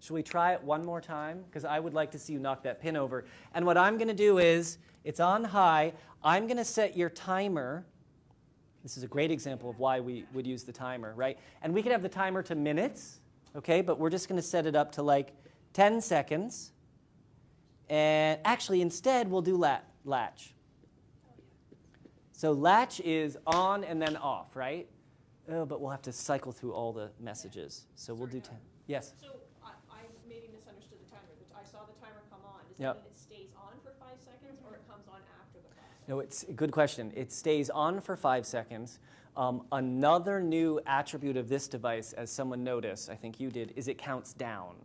Should we try it one more time? Because I would like to see you knock that pin over. And what I'm going to do is, it's on high. I'm going to set your timer. This is a great example of why we would use the timer, right? And we could have the timer to minutes, okay? But we're just going to set it up to like 10 seconds. And actually, instead, we'll do latch. So latch is on and then off, right? Oh, but we'll have to cycle through all the messages. So we'll do 10. Yes? So I maybe misunderstood the timer. I saw the timer come on. Does Yep. that mean it stays on for 5 seconds, or it comes on after the 5 seconds? No, it's a good question. It stays on for 5 seconds. Another new attribute of this device, as someone noticed, I think you did, is it counts down.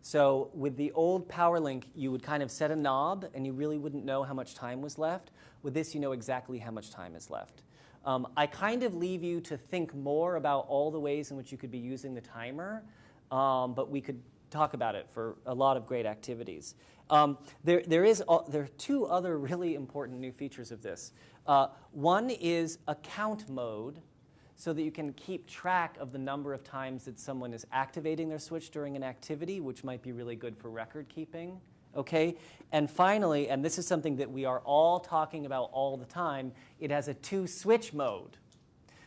So with the old PowerLink, you would kind of set a knob, and you really wouldn't know how much time was left. With this, you know exactly how much time is left. I kind of leave you to think more about all the ways in which you could be using the timer, but we could talk about it for a lot of great activities. There are 2 other really important new features of this. One is a count mode, so that you can keep track of the number of times that someone is activating their switch during an activity, which might be really good for record keeping. Okay? And finally, and this is something that we are all talking about all the time, it has a 2-switch mode,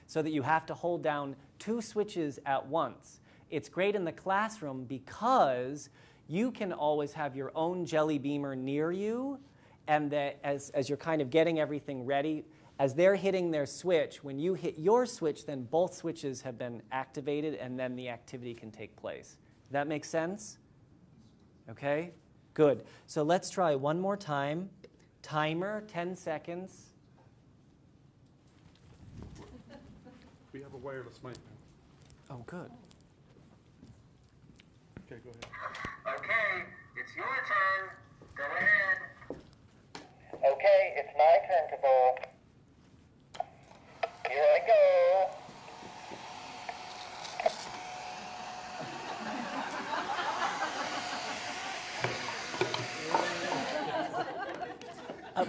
so that you have to hold down 2 switches at once. It's great in the classroom because you can always have your own Jelly Beamer near you, and that as you're kind of getting everything ready, as they're hitting their switch, when you hit your switch, then both switches have been activated, and then the activity can take place. Does that make sense? Okay? Good. So let's try one more time. Timer, 10 seconds. We have a wireless mic now. Oh, good. Okay, go ahead. Okay, it's your turn. Go ahead. Okay, it's my turn to bowl. Here I go.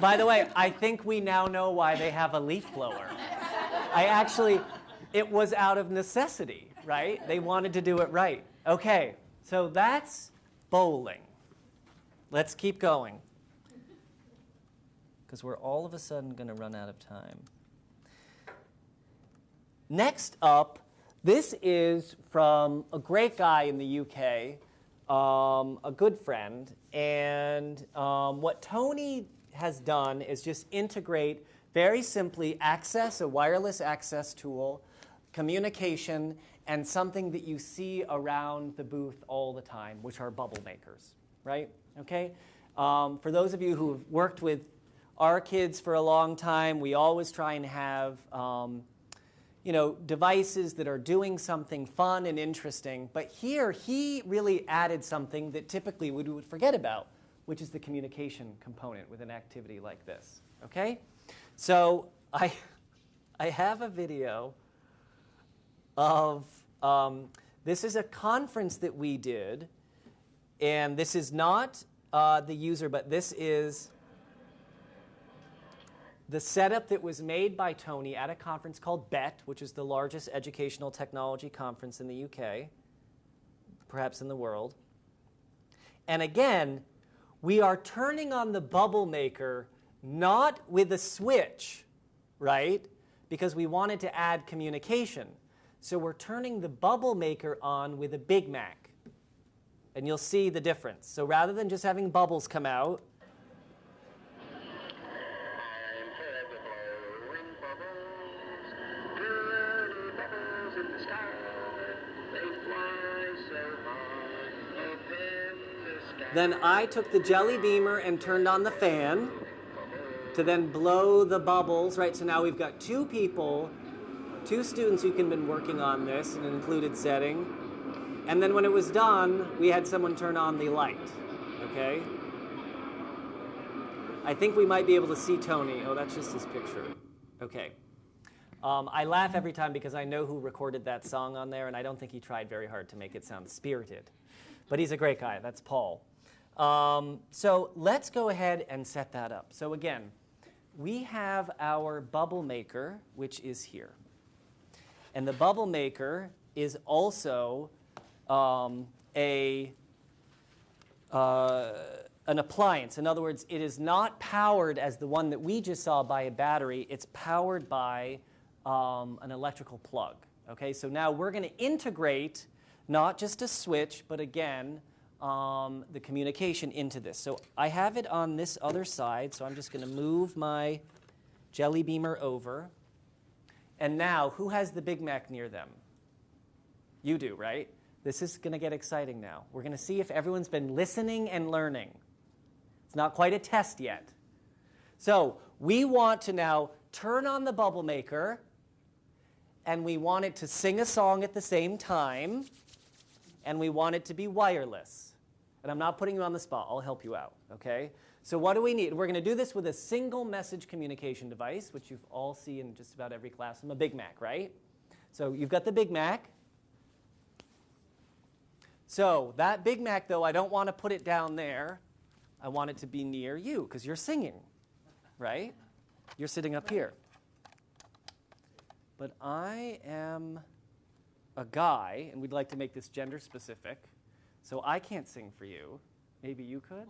By the way, I think we now know why they have a leaf blower. It was out of necessity, right? They wanted to do it right. Okay, so that's bowling. Let's keep going, because we're all of a sudden going to run out of time. Next up, this is from a great guy in the UK, a good friend. And what Tony has done is just integrate, very simply, access, a wireless access tool, communication, and something that you see around the booth all the time, which are bubble makers, right? Okay? For those of you who have worked with our kids for a long time, we always try and have devices that are doing something fun and interesting. But here, he really added something that typically we would forget about, which is the communication component with an activity like this. Okay? So I have a video of, this is a conference that we did. And this is not the user, but this is the setup that was made by Tony at a conference called BET, which is the largest educational technology conference in the UK, perhaps in the world. And again, we are turning on the bubble maker not with a switch, right? Because we wanted to add communication. So we're turning the bubble maker on with a Big Mac. And you'll see the difference. So rather than just having bubbles come out, then I took the Jelly Beamer and turned on the fan to then blow the bubbles, right? So now we've got 2 people, 2 students who can been working on this in an included setting. And then when it was done, we had someone turn on the light, okay? I think we might be able to see Tony. Oh, that's just his picture. Okay. I laugh every time because I know who recorded that song on there, and I don't think he tried very hard to make it sound spirited. But he's a great guy. That's Paul. So let's go ahead and set that up. So again, we have our bubble maker, which is here. And the bubble maker is also a an appliance. In other words, it is not powered as the one that we just saw by a battery. It's powered by an electrical plug. Okay, so now we're going to integrate not just a switch, but again, the communication into this. So I have it on this other side, so I'm just going to move my Jelly Beamer over. And now, who has the Big Mac near them? You do, right? This is going to get exciting now. We're going to see if everyone's been listening and learning. It's not quite a test yet. So we want to now turn on the bubble maker, and we want it to sing a song at the same time, and we want it to be wireless. And I'm not putting you on the spot. I'll help you out, okay? So what do we need? We're going to do this with a single message communication device, which you've all seen in just about every classroom, a Big Mac, right? So you've got the Big Mac. So that Big Mac, though, I don't want to put it down there. I want it to be near you, because you're singing, right? You're sitting up here. But I am a guy, and we'd like to make this gender specific, so I can't sing for you. Maybe you could?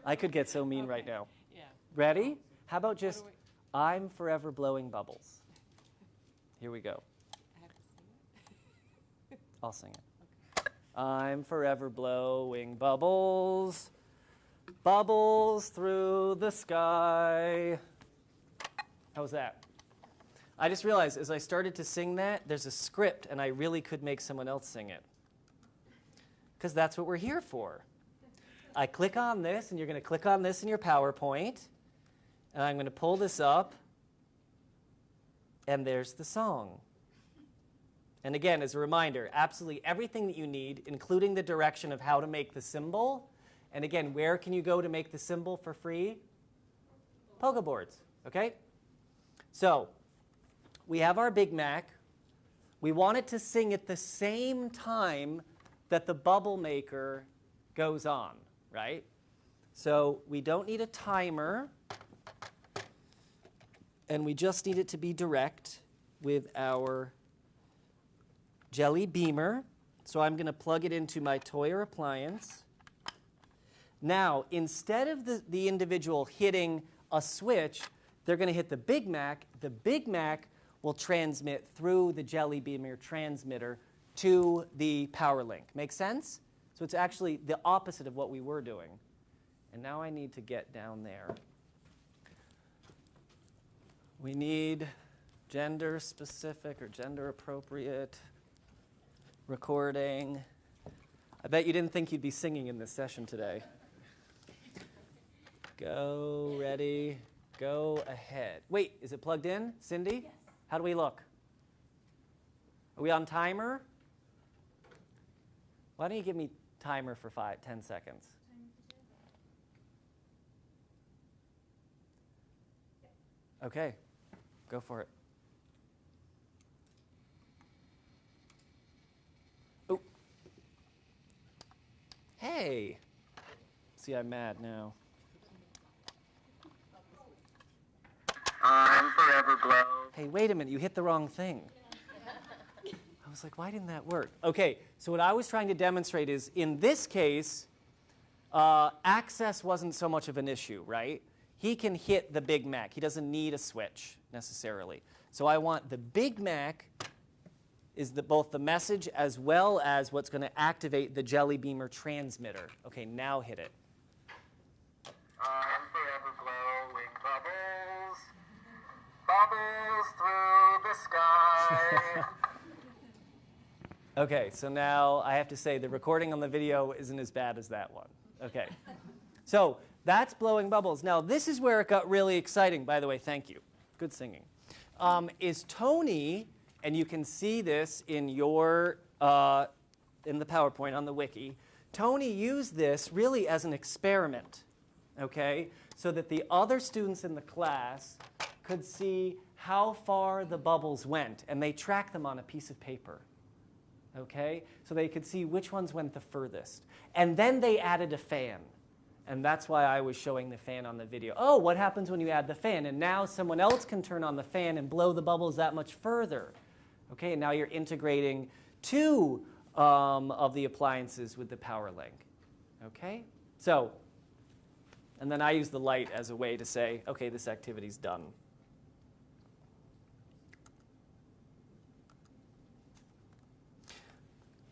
I could get so mean right now. Yeah. Ready? How about just, I'm forever blowing bubbles. Here we go. I have to sing it? I'll sing it. I'm forever blowing bubbles, bubbles through the sky. How was that? I just realized as I started to sing that, there's a script, and I really could make someone else sing it. Because that's what we're here for. I click on this, and you're going to click on this in your PowerPoint, and I'm going to pull this up, and there's the song. And again, as a reminder, absolutely everything that you need, including the direction of how to make the symbol. And again, where can you go to make the symbol for free? Pogoboards, okay? So we have our Big Mac. We want it to sing at the same time that the bubble maker goes on, right? So we don't need a timer, and we just need it to be direct with our Jelly Beamer. So I'm going to plug it into my toy or appliance. Now, instead of the individual hitting a switch, they're going to hit the Big Mac. The Big Mac will transmit through the Jelly Beamer transmitter to the power link. Make sense? So it's actually the opposite of what we were doing. And now I need to get down there. We need gender specific or gender appropriate recording. I bet you didn't think you'd be singing in this session today. Go, ready, go ahead. Wait, is it plugged in, Cindy? Yes. How do we look? Are we on timer? Why don't you give me timer for 10 seconds? Okay, go for it. Oh. Hey. See, I'm mad now. I'm forever blow. Hey, wait a minute, you hit the wrong thing. I was like, why didn't that work? Okay, so what I was trying to demonstrate is, in this case, access wasn't so much of an issue, right? He can hit the Big Mac. He doesn't need a switch, necessarily. So I want the Big Mac is both the message as well as what's going to activate the Jelly Beamer transmitter. Okay, now hit it. I'm forever blowing bubbles, bubbles through the sky. Okay, so now I have to say the recording on the video isn't as bad as that one. Okay, so that's blowing bubbles. Now this is where it got really exciting, by the way, thank you. Good singing. Is Tony, and you can see this in your, in the PowerPoint on the wiki, Tony used this really as an experiment, okay, so that the other students in the class could see how far the bubbles went, and they tracked them on a piece of paper. Okay, so they could see which ones went the furthest. And then they added a fan. And that's why I was showing the fan on the video. Oh, what happens when you add the fan? And now someone else can turn on the fan and blow the bubbles that much further. Okay, and now you're integrating two of the appliances with the power link. Okay? So, and then I use the light as a way to say, okay, this activity's done.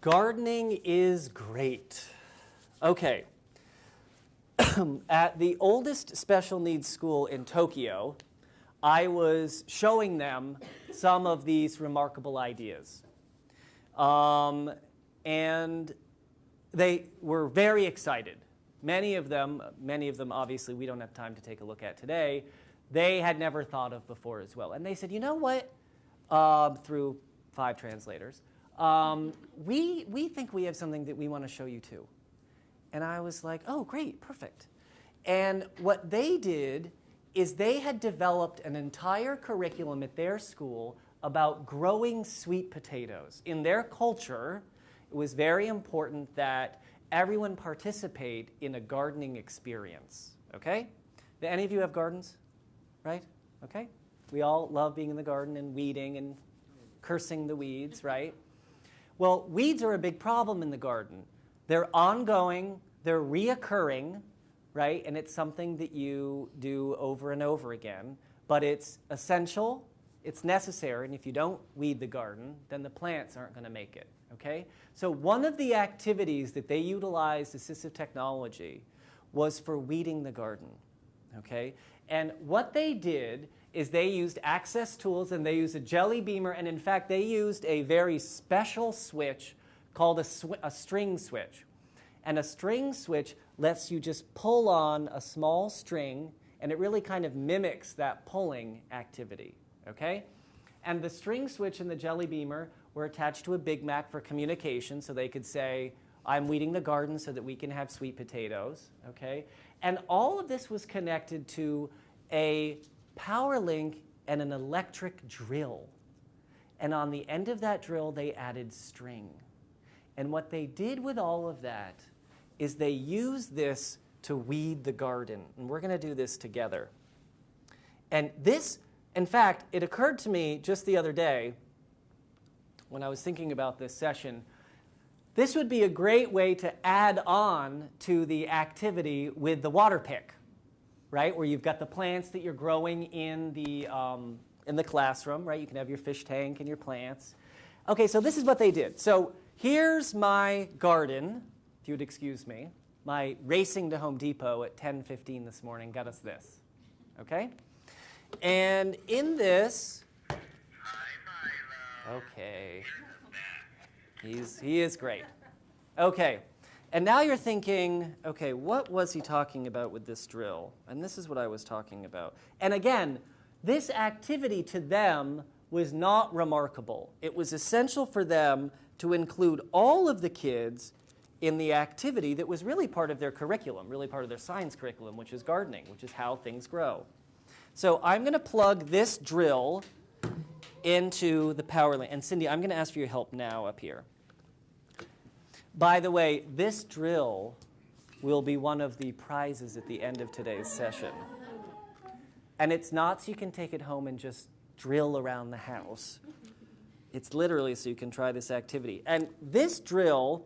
Gardening is great. Okay. At the oldest special needs school in Tokyo, I was showing them some of these remarkable ideas. And they were very excited. Many of them obviously we don't have time to take a look at today, they had never thought of before as well. And they said, you know what, through 5 translators, we think we have something that we want to show you too. And I was like, oh, great, perfect. And what they did is they had developed an entire curriculum at their school about growing sweet potatoes. In their culture, it was very important that everyone participate in a gardening experience, okay? Do any of you have gardens, right? Okay? We all love being in the garden and weeding and cursing the weeds, right? Well, weeds are a big problem in the garden. They're ongoing, they're reoccurring, right? And it's something that you do over and over again. But it's essential, it's necessary, and if you don't weed the garden, then the plants aren't going to make it, okay? So one of the activities that they utilized assistive technology was for weeding the garden, okay? And what they did is they used access tools, and they used a jelly beamer, and in fact, they used a very special switch called a string switch. And a string switch lets you just pull on a small string, and it really kind of mimics that pulling activity, okay? And the string switch and the jelly beamer were attached to a Big Mac for communication, so they could say, I'm weeding the garden so that we can have sweet potatoes, okay? And all of this was connected to a power link and an electric drill. And on the end of that drill, they added string. And what they did with all of that is they used this to weed the garden. And we're going to do this together. And this, in fact, it occurred to me just the other day when I was thinking about this session, this would be a great way to add on to the activity with the water pick, right? Where you've got the plants that you're growing in the classroom, right? You can have your fish tank and your plants. Okay, so this is what they did. So here's my garden, if you would excuse me. My racing to Home Depot at 10:15 this morning got us this, okay? And in this, okay, he is great. Okay, and now you're thinking, okay, what was he talking about with this drill? And this is what I was talking about. And again, this activity to them was not remarkable. It was essential for them to include all of the kids in the activity that was really part of their curriculum, really part of their science curriculum, which is gardening, which is how things grow. So I'm going to plug this drill into the power line. And Cindy, I'm going to ask for your help now up here. By the way, this drill will be one of the prizes at the end of today's session. And it's not so you can take it home and just drill around the house. It's literally so you can try this activity. And this drill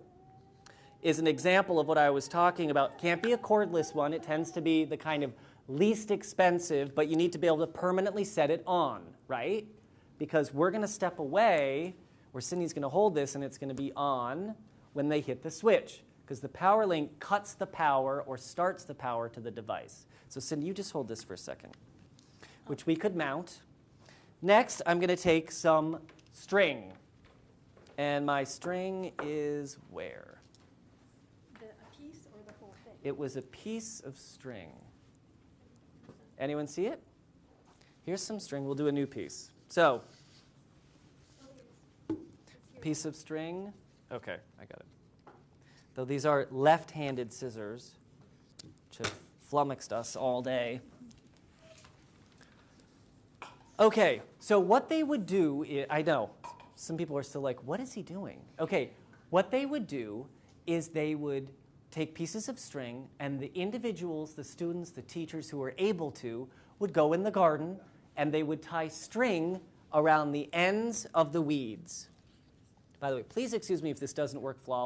is an example of what I was talking about. Can't be a cordless one. It tends to be the kind of least expensive, but you need to be able to permanently set it on, right? Because we're going to step away, where Cindy's going to hold this, and it's going to be on when they hit the switch, because the power link cuts the power or starts the power to the device. So Cindy, you just hold this for a second, which we could mount. Next, I'm going to take some string. And my string is where? A piece or the whole thing? It was a piece of string. Anyone see it? Here's some string. We'll do a new piece. So, piece of string. Okay, I got it. Though these are left-handed scissors, which have flummoxed us all day. Okay, so what they would do, I know, some people are still like, what is he doing? Okay, what they would do is they would take pieces of string, and the individuals, the students, the teachers who were able to, would go in the garden, and they would tie string around the ends of the weeds. By the way, please excuse me if this doesn't work flawlessly.